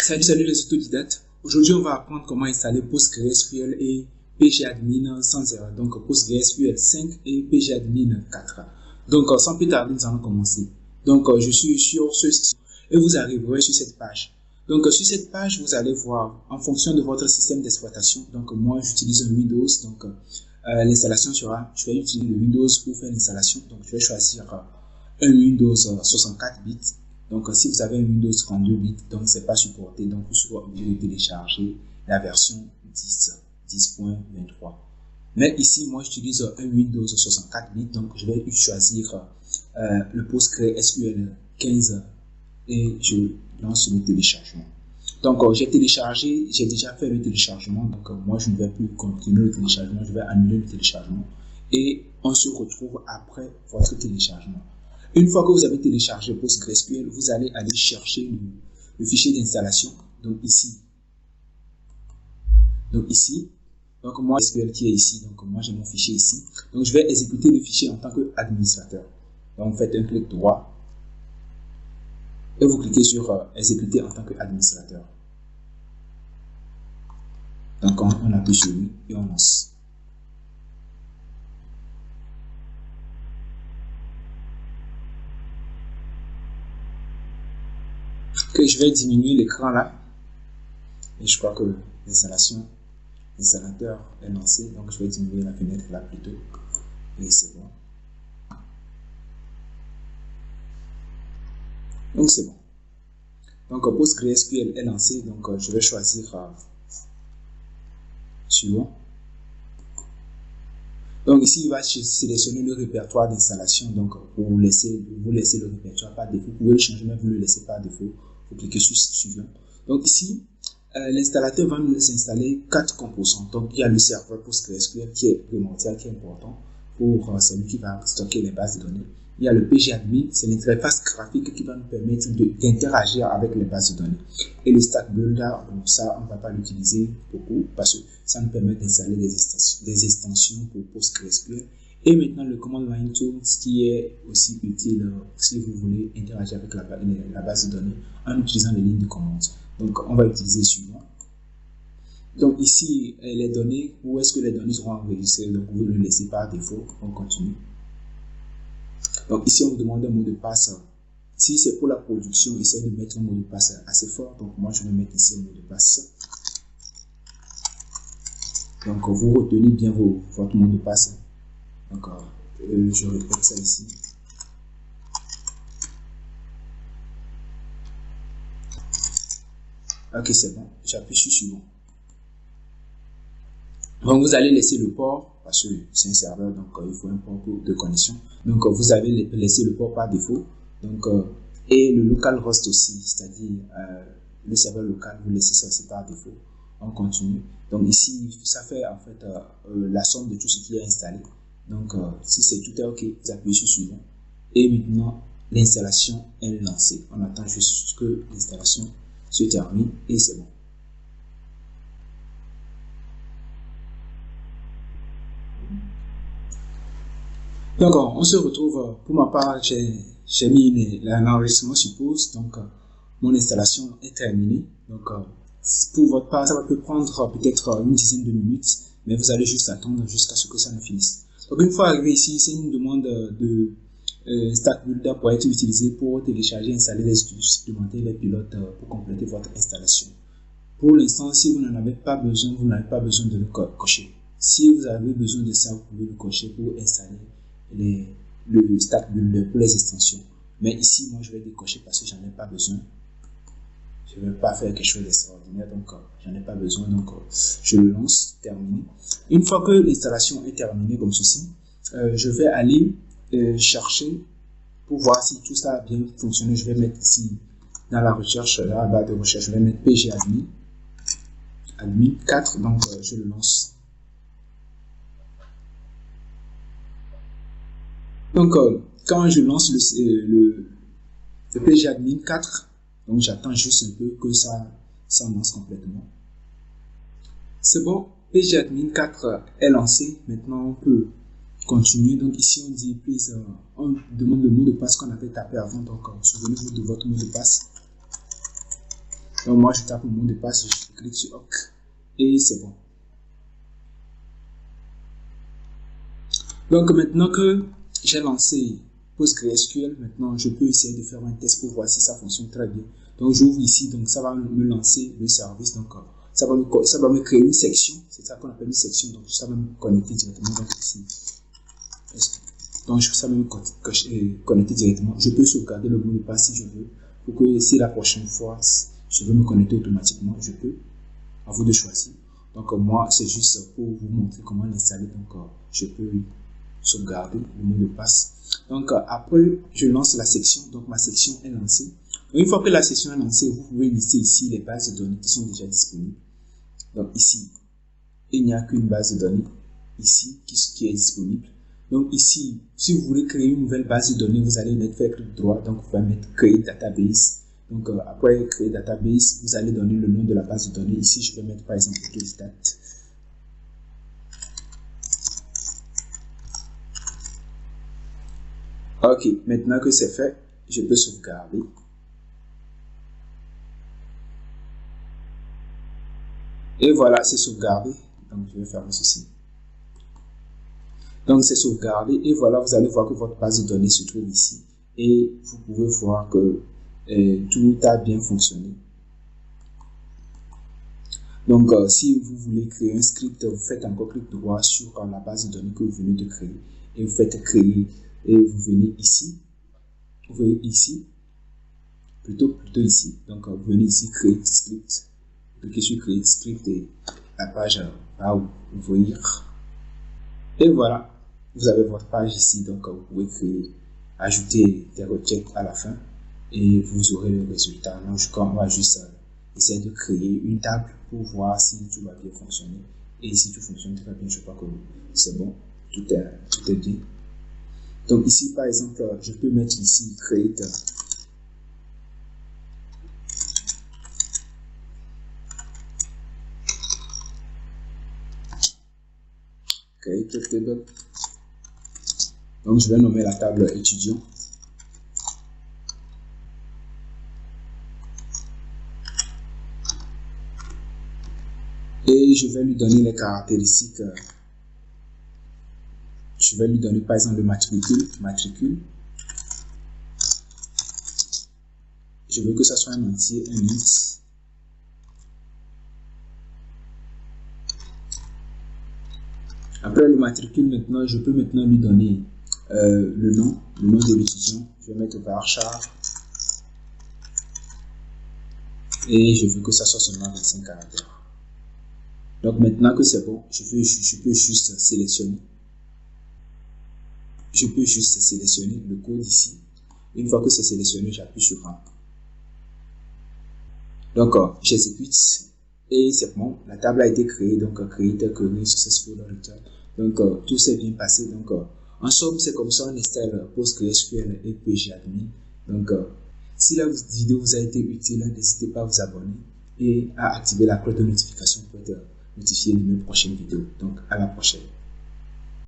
Salut les autodidactes. Aujourd'hui, on va apprendre comment installer PostgreSQL et pgadmin sans erreur. Donc, PostgreSQL 5 et pgadmin 4. Donc, sans plus tarder, nous allons commencer. Donc, je suis sur ce site et vous arriverez sur cette page. Donc, sur cette page, vous allez voir en fonction de votre système d'exploitation. Donc, moi, j'utilise un Windows. Donc, l'installation sera, je vais utiliser le Windows pour faire l'installation. Donc, je vais choisir un Windows 64 bits. Donc, si vous avez un Windows 32 bits, donc c'est pas supporté, donc vous serez obligé de télécharger la version 10.23. Mais ici, moi, j'utilise un Windows 64 bits, donc je vais choisir le PostgreSQL 15 et je lance le téléchargement. Donc, j'ai téléchargé, j'ai déjà fait le téléchargement, donc moi, je ne vais plus continuer le téléchargement, je vais annuler le téléchargement et on se retrouve après votre téléchargement. Une fois que vous avez téléchargé PostgreSQL, vous allez aller chercher le fichier d'installation. Donc ici, donc moi SQL qui est ici, donc moi j'ai mon fichier ici. Donc je vais exécuter le fichier en tant qu'administrateur. Donc vous faites un clic droit et vous cliquez sur exécuter en tant qu'administrateur. Donc on appuie sur lui et on lance. Que je vais diminuer l'écran là et je crois que l'installateur est lancé, donc je vais diminuer la fenêtre là plutôt et c'est bon. Donc c'est bon. Donc PostgreSQL est lancé, donc je vais choisir suivant. Donc ici il va sélectionner le répertoire d'installation, donc pour vous laisser le répertoire par défaut, vous pouvez le changer mais vous le laissez par défaut. Vous cliquez sur suivant. Donc ici, l'installateur va nous installer 4 composants. Donc il y a le serveur PostgreSQL qui est primordial, qui est important pour celui qui va stocker les bases de données. Il y a le pgadmin, c'est l'interface graphique qui va nous permettre d'interagir avec les bases de données. Et le stack builder, bon, ça on ne va pas l'utiliser beaucoup parce que ça nous permet d'installer des extensions pour PostgreSQL. Et maintenant le command line tools qui est aussi utile si vous voulez interagir avec la base de données en utilisant les lignes de commande. Donc on va utiliser suivant. Donc ici les données, où est-ce que les données seront enregistrées, donc vous le laissez par défaut, on continue. Donc ici on vous demande un mot de passe. Si c'est pour la production, essayez de mettre un mot de passe assez fort. Donc moi je vais mettre ici un mot de passe. Donc vous retenez bien votre mot de passe. Donc, je répète ça ici. Ok, c'est bon. J'appuie sur suivant. Donc, vous allez laisser le port, parce que c'est un serveur, donc il faut un port de connexion. Donc, vous avez laissé le port par défaut. Donc, et le localhost aussi, c'est-à-dire le serveur local, vous laissez ça aussi par défaut. On continue. Donc, ici, ça fait en fait la somme de tout ce qui est installé. Donc, si c'est tout est OK, vous appuyez sur suivant. Et maintenant, l'installation est lancée. On attend juste que l'installation se termine et c'est bon. Donc, on se retrouve. Pour ma part, j'ai mis l'enregistrement sur pause. Donc, mon installation est terminée. Donc, pour votre part, ça peut prendre peut-être une dizaine de minutes, mais vous allez juste attendre jusqu'à ce que ça ne finisse. Donc une fois arrivé ici, c'est une demande de Stack Builder pour être utilisé pour télécharger et installer les outils supplémentaires, les pilotes pour compléter votre installation. Pour l'instant, si vous n'en avez pas besoin, vous n'avez pas besoin de le cocher. Si vous avez besoin de ça, vous pouvez le cocher pour installer le Stack Builder pour les extensions. Mais ici, moi, je vais décocher parce que j'en ai pas besoin. Je ne vais pas faire quelque chose d'extraordinaire, donc j'en ai pas besoin, donc je le lance, terminé. Une fois que l'installation est terminée comme ceci, je vais aller chercher pour voir si tout ça a bien fonctionné. Je vais mettre ici dans la recherche, dans la barre de recherche, je vais mettre pgadmin admin 4, donc je le lance. Donc quand je lance le pgadmin 4, donc j'attends juste un peu que ça lance complètement. C'est bon, pgadmin 4 est lancé. Maintenant on peut continuer. Donc ici on dit please, on demande le mot de passe qu'on avait tapé avant. Donc souvenez-vous de votre mot de passe. Donc moi je tape le mot de passe, je clique sur OK et c'est bon. Donc maintenant que j'ai lancé PostgreSQL, maintenant je peux essayer de faire un test pour voir si ça fonctionne très bien. Donc j'ouvre ici, donc ça va me lancer le service, donc ça va me créer une section, c'est ça qu'on appelle une section, donc ça va me connecter directement donc ici. Donc ça va me connecter directement. Je peux sauvegarder le mot de passe si je veux, pour que si la prochaine fois je veux me connecter automatiquement, je peux. À vous de choisir. Donc moi c'est juste pour vous montrer comment l'installer. Donc je peux sauvegarder le mot de passe. Donc après je lance la section, donc ma section est lancée. Une fois que la section est lancée, vous pouvez lister ici les bases de données qui sont déjà disponibles. Donc ici, il n'y a qu'une base de données ici qui est disponible. Donc ici, si vous voulez créer une nouvelle base de données, vous allez faire clic droit, donc vous pouvez mettre créer database. Donc après créer database, vous allez donner le nom de la base de données. Ici, je vais mettre par exemple Stat. Ok, maintenant que c'est fait, je peux sauvegarder. Et voilà, c'est sauvegardé. Donc je vais faire ceci. Donc c'est sauvegardé et voilà, vous allez voir que votre base de données se trouve ici. Et vous pouvez voir que tout a bien fonctionné. Donc si vous voulez créer un script, vous faites encore clic droit sur la base de données que vous venez de créer. Et vous faites créer et vous venez ici. Vous voyez ici. Plutôt ici. Donc vous venez ici créer script. Cliquez sur créer script et la page va ouvrir. Et voilà, vous avez votre page ici, donc vous pouvez créer, ajouter des requêtes à la fin et vous aurez le résultat. Donc on va juste essayer de créer une table pour voir si tout va bien fonctionner. Et si tout fonctionne très bien, je crois que c'est bon, tout est bien. Donc ici par exemple, je peux mettre ici create table. Donc je vais nommer la table étudiant. Et je vais lui donner les caractéristiques. Je vais lui donner par exemple le matricule. Je veux que ça soit un entier, un int. Après le matricule, maintenant, je peux maintenant lui donner le nom de l'étudiant. Je vais mettre varchar. Et je veux que ça soit seulement 25 caractères. Donc maintenant que c'est bon, je peux juste sélectionner. Je peux juste sélectionner le code ici. Une fois que c'est sélectionné, j'appuie sur Run. Donc j'exécute et c'est bon. La table a été créée, donc created query successful return. Donc tout s'est bien passé. Donc en somme, c'est comme ça on installe PostgreSQL et pgadmin. Donc si la vidéo vous a été utile, n'hésitez pas à vous abonner et à activer la cloche de notification pour être notifié de mes prochaines vidéos. Donc à la prochaine.